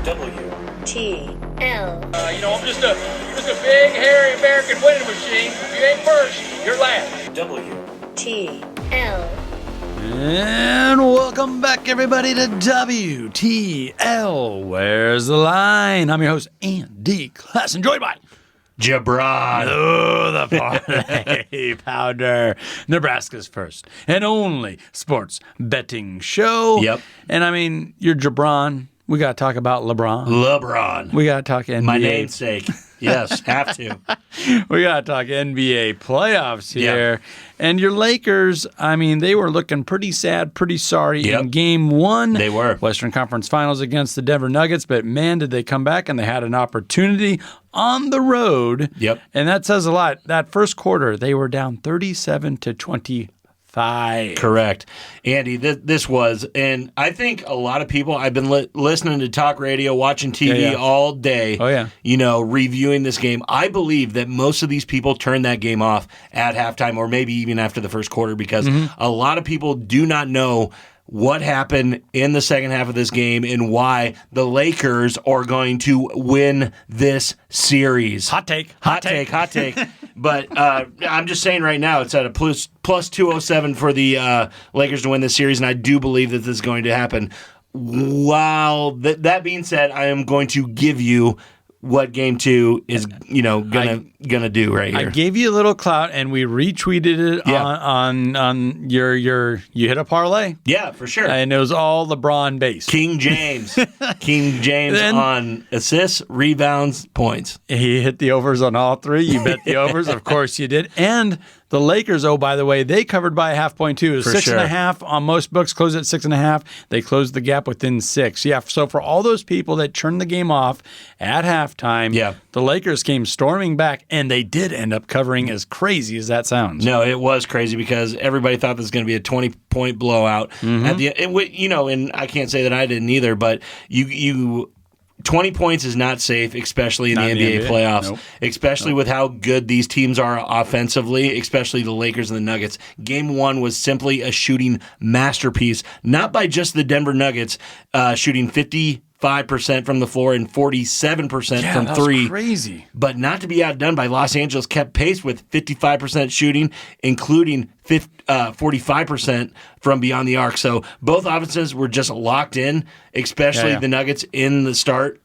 I'm just a big, hairy American winning machine. If you ain't first, you're last. And welcome back, everybody, to WTL. Where's the line? I'm your host, Andy Klassen, joined by Jabron. Oh, the parlay powder. Nebraska's first and only sports betting show. Yep. And I mean, you're Jabron. We got to talk about LeBron. We got to talk NBA. My namesake. Yes, have to. We got to talk NBA playoffs here. Yep. And your Lakers, I mean, they were looking pretty sad, pretty sorry Yep. in game one. They were. Western Conference Finals against the Denver Nuggets. But, man, did they come back, and they had an opportunity on the road. Yep. And that says a lot. That first quarter, they were down 37-25. Correct. Andy, this was, and I think a lot of people, I've been listening to talk radio, watching TV all day, reviewing this game. I believe that most of these people turned that game off at halftime or maybe even after the first quarter because a lot of people do not know what happened in the second half of this game and why the Lakers are going to win this series. Hot take. But I'm just saying right now, it's at a plus 207 for the Lakers to win this series, and I do believe that this is going to happen. While that being said, I am going to give you what game two is, gonna do right here. I gave you a little clout, and we retweeted it on your. You hit a parlay. Yeah, for sure. And it was all LeBron based. King James on assists, rebounds, points. He hit the overs on all three. You bet the overs, of course you did. And the Lakers, oh, by the way, they covered by a half point too. It was 6.5 on most books, closed at 6.5. They closed the gap within 6. Yeah, so for all those people that turned the game off at halftime, the Lakers came storming back, and they did end up covering, as crazy as that sounds. No, it was crazy because everybody thought this was going to be a 20-point blowout. At the and I can't say that I didn't either, but you 20 points is not safe, especially in the NBA playoffs, especially with how good these teams are offensively, especially the Lakers and the Nuggets. Game one was simply a shooting masterpiece, not by just the Denver Nuggets shooting 55% from the floor and 47% from three. Crazy. But not to be outdone by Los Angeles, kept pace with 55% shooting, including 45% from beyond the arc. So both offenses were just locked in, especially the Nuggets in the start.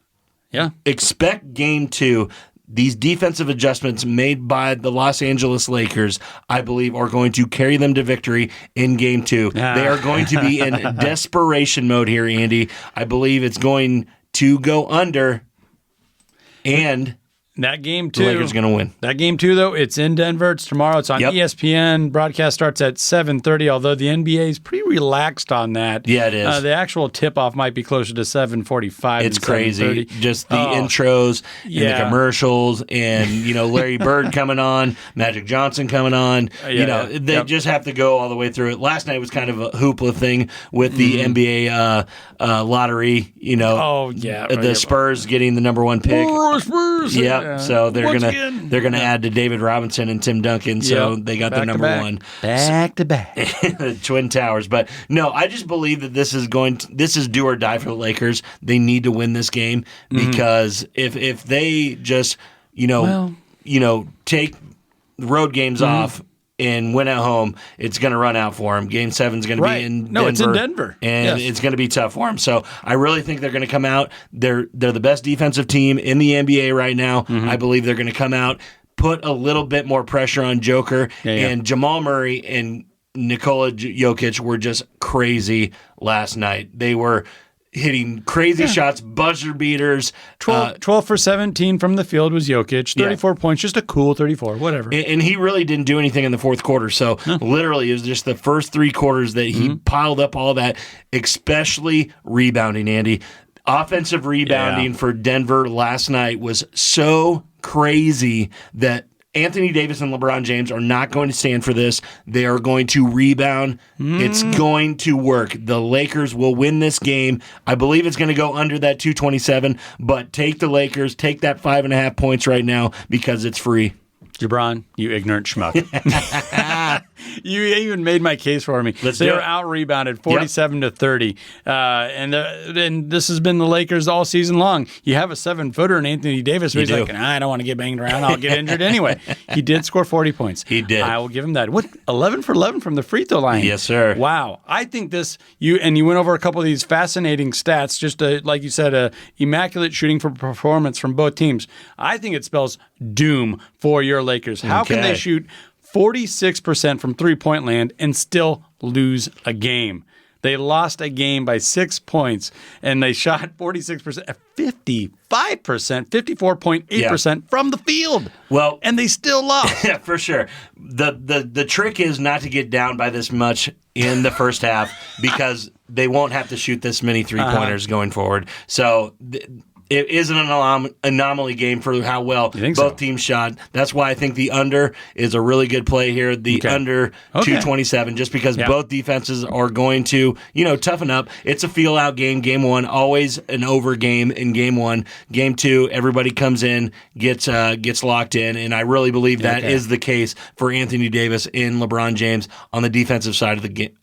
Yeah. Expect game two. These defensive adjustments made by the Los Angeles Lakers, I believe, are going to carry them to victory in game two. They are going to be in desperation mode here, Andy. I believe it's going to go under, and that game two, the Lakers are going to win. That game two, though, it's in Denver. It's tomorrow. It's on ESPN. Broadcast starts at 7:30, although the NBA is pretty relaxed on that. Yeah, it is. The actual tip-off might be closer to 7:45. It's crazy. Just the intros and the commercials and, Larry Bird coming on, Magic Johnson coming on. They just have to go all the way through it. Last night was kind of a hoopla thing with the NBA lottery. The Spurs getting the number one pick. Spurs. So they're gonna add to David Robinson and Tim Duncan. So they got the number one back to back. The Twin Towers. But no, I just believe that this is do or die for the Lakers. They need to win this game because if they just take road games off and win at home, it's going to run out for them. Game 7 is going to be in Denver. No, it's in Denver. And it's going to be tough for them. So I really think they're going to come out. They're the best defensive team in the NBA right now. I believe they're going to come out, put a little bit more pressure on Joker. And Jamal Murray and Nikola Jokic were just crazy last night. They were hitting crazy shots, buzzer beaters. 12 for 17 from the field was Jokic. 34 points, just a cool 34, whatever. And he really didn't do anything in the fourth quarter. So literally it was just the first three quarters that he piled up all that, especially rebounding, Andy. Offensive rebounding for Denver last night was so crazy that Anthony Davis and LeBron James are not going to stand for this. They are going to rebound. It's going to work. The Lakers will win this game. I believe it's going to go under that 227, but take the Lakers. Take that 5.5 points right now because it's free. Jabron, you ignorant schmuck. You even made my case for me. They were out-rebounded 47-30. And this has been the Lakers all season long. You have a 7-footer in Anthony Davis, but he's like, I don't want to get banged around. I'll get injured anyway. He did score 40 points. He did. I will give him that. What, 11 for 11 from the free throw line? Yes, sir. Wow. I think you went over a couple of these fascinating stats, just like you said, immaculate shooting for performance from both teams. I think it spells doom for your Lakers. How can they shoot 46% from three-point land and still lose a game? They lost a game by 6 points, and they shot 46%, 55%, 54.8% from the field. Well, and they still lost. Yeah, for sure. The trick is not to get down by this much in the first half because they won't have to shoot this many three-pointers going forward. So it is an anomaly game for how well both teams shot. That's why I think the under is a really good play here. The under 227, just because both defenses are going to, toughen up. It's a feel-out game. Game one, always an over game in game one. Game two, everybody comes in, gets locked in, and I really believe that is the case for Anthony Davis and LeBron James on the defensive side of the game,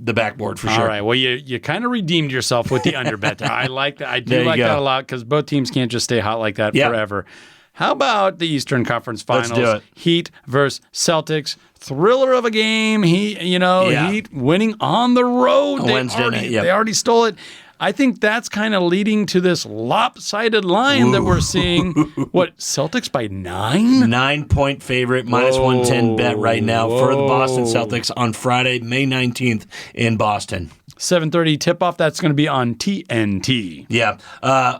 the backboard for sure. All right. Well, you kind of redeemed yourself with the under bet there. I like that. I do like that a lot because both teams can't just stay hot like that forever. How about the Eastern Conference Finals? Let's do it. Heat versus Celtics. Thriller of a game. Heat winning on the road. Wednesday night. They already stole it. I think that's kind of leading to this lopsided line that we're seeing. What, Celtics by 9? 9-point favorite, minus 110 bet right now for the Boston Celtics on Friday, May 19th in Boston. 7:30 tip-off. That's going to be on TNT. Yeah.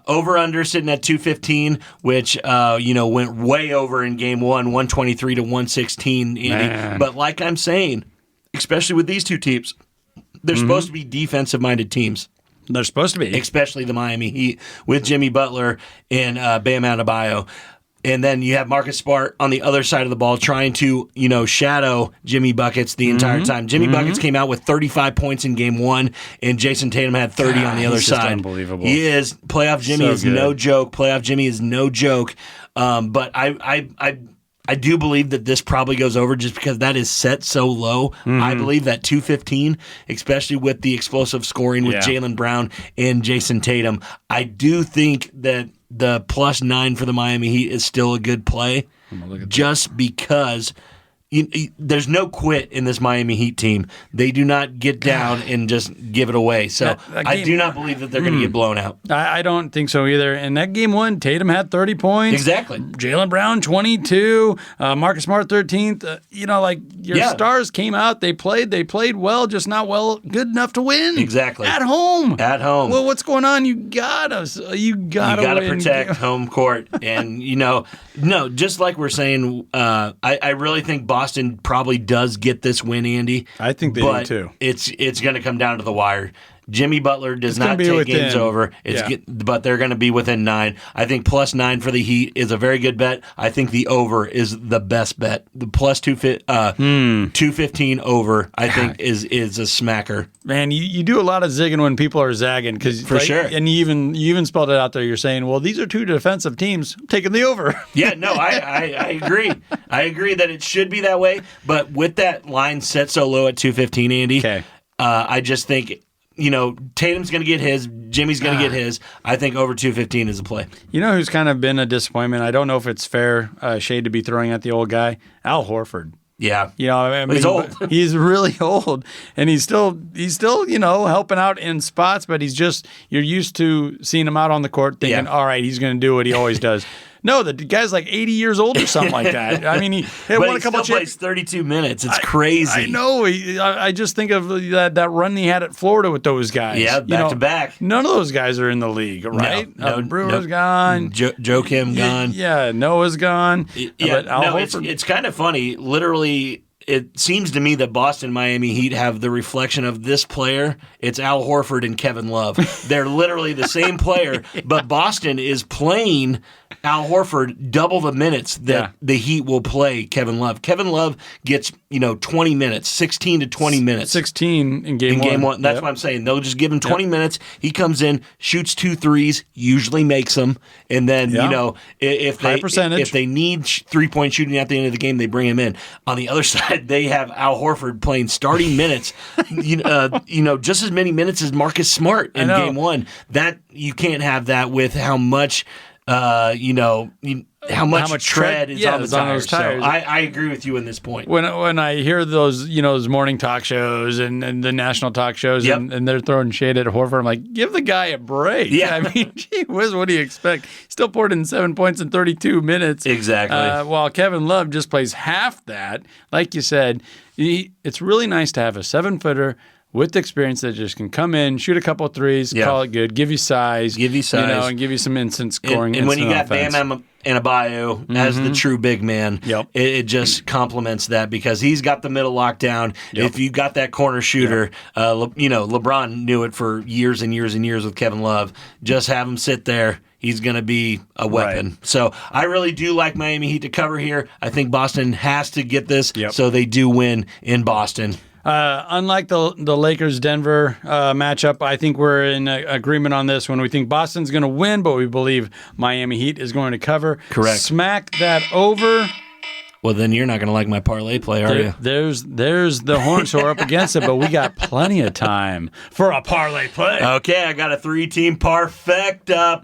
Over-under sitting at 215, which, went way over in game one, 123 to 116. Andy. But like I'm saying, especially with these two teams, they're supposed to be defensive-minded teams. They're supposed to be. Especially the Miami Heat with Jimmy Butler and Bam Adebayo. And then you have Marcus Smart on the other side of the ball trying to, shadow Jimmy Buckets the entire time. Jimmy Buckets came out with 35 points in game one, and Jason Tatum had 30 on the other side. Just unbelievable. He is. Playoff Jimmy is no joke. Playoff Jimmy is no joke. But I do believe that this probably goes over just because that is set so low. I believe that 215, especially with the explosive scoring with Jaylen Brown and Jason Tatum, I do think that the +9 for the Miami Heat is still a good play just because there's no quit in this Miami Heat team. They do not get down and just give it away. So I do not believe that they're going to get blown out. I don't think so either. In that game one, Tatum had 30 points. Exactly. Jaylen Brown, 22. Marcus Smart, 13th. Your stars came out. They played well, just not good enough to win. Exactly. At home. Well, what's going on? You gotta protect home court. And, no, just like we're saying, I really think Boston probably does get this win, Andy. I think they do too. It's going to come down to the wire. Jimmy Butler does not take games over. But they're going to be within 9. I think +9 for the Heat is a very good bet. I think the over is the best bet. The +215 over, I think, is a smacker. Man, you do a lot of zigging when people are zagging for sure. And you even spelled it out there. You're saying, well, these are two defensive teams. I'm taking the over. Yeah, no, I agree. I agree that it should be that way. But with that line set so low at 215, Andy, I just think. Tatum's going to get his. Jimmy's going to get his. I think over 215 is a play. You know who's kind of been a disappointment? I don't know if it's fair shade to be throwing at the old guy. Al Horford. Yeah. He's old. He's really old. And he's still helping out in spots, but you're used to seeing him out on the court thinking, all right, he's going to do what he always does. No, the guy's like 80 years old or something like that. I mean, he won a couple. He still plays 32 minutes. It's crazy. I know. I just think of that run he had at Florida with those guys. Yeah, back to back. None of those guys are in the league, right? No, Brewer's gone. Joakim gone. Yeah, Noah's gone. It's kind of funny. Literally, it seems to me that Boston Miami Heat have the reflection of this player. It's Al Horford and Kevin Love. They're literally the same player, but Boston is playing Al Horford double the minutes that the Heat will play Kevin Love. Kevin Love gets 20 minutes, 16 to 20 minutes. 16 in game one. That's what I'm saying. They'll just give him 20 minutes. He comes in, shoots 2 threes, usually makes them, and then if they need 3-point shooting at the end of the game, they bring him in. On the other side, they have Al Horford playing starting minutes. Just as many minutes as Marcus Smart in game one. That you can't have that with how much how much tread is on the tires. So I agree with you in this point. When I hear those morning talk shows and the national talk shows and they're throwing shade at Horford, I'm like, give the guy a break. Yeah. I mean, gee whiz, what do you expect? Still poured in 7 points in 32 minutes. Exactly. While Kevin Love just plays half that. Like you said, it's really nice to have a 7-footer with experience that just can come in, shoot a couple of threes, call it good, give you size, and give you some instant scoring. And when you got offense. Bam Adebayo as the true big man, it just complements that because he's got the middle lockdown. If you got that corner shooter, LeBron knew it for years and years and years with Kevin Love. Just have him sit there. He's going to be a weapon. Right. So I really do like Miami Heat to cover here. I think Boston has to get this, so they do win in Boston. Unlike the Lakers-Denver matchup, I think we're in agreement on this one. We think Boston's going to win, but we believe Miami Heat is going to cover. Correct. Smack that over. Well, then you're not going to like my parlay play, are you? There's the horns who are up against it, but we got plenty of time for a parlay play. Okay, I got a 3-team propfecta.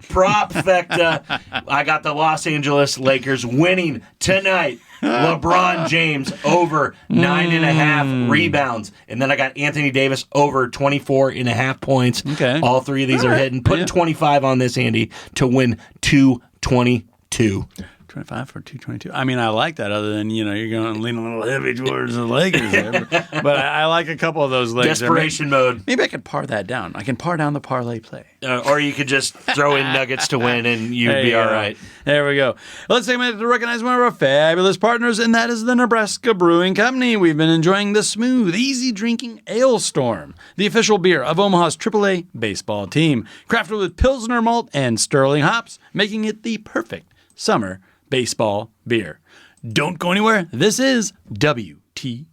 I got the Los Angeles Lakers winning tonight. LeBron James over 9.5 rebounds. And then I got Anthony Davis over 24.5 points. Okay. All three of these are hitting. Put 25 on this, Andy, to win 222. 25 for 222. I mean, I like that. Other than you're going to lean a little heavy towards the Lakers, there. But I like a couple of those Lakers. Desperation mode. Maybe I could par that down. I can par down the parlay play, or you could just throw in Nuggets to win, and you'd be all right. There we go. Let's take a minute to recognize one of our fabulous partners, and that is the Nebraska Brewing Company. We've been enjoying the smooth, easy drinking Ale Storm, the official beer of Omaha's AAA baseball team, crafted with Pilsner malt and Sterling hops, making it the perfect summer baseball beer. Don't go anywhere. This is WTL.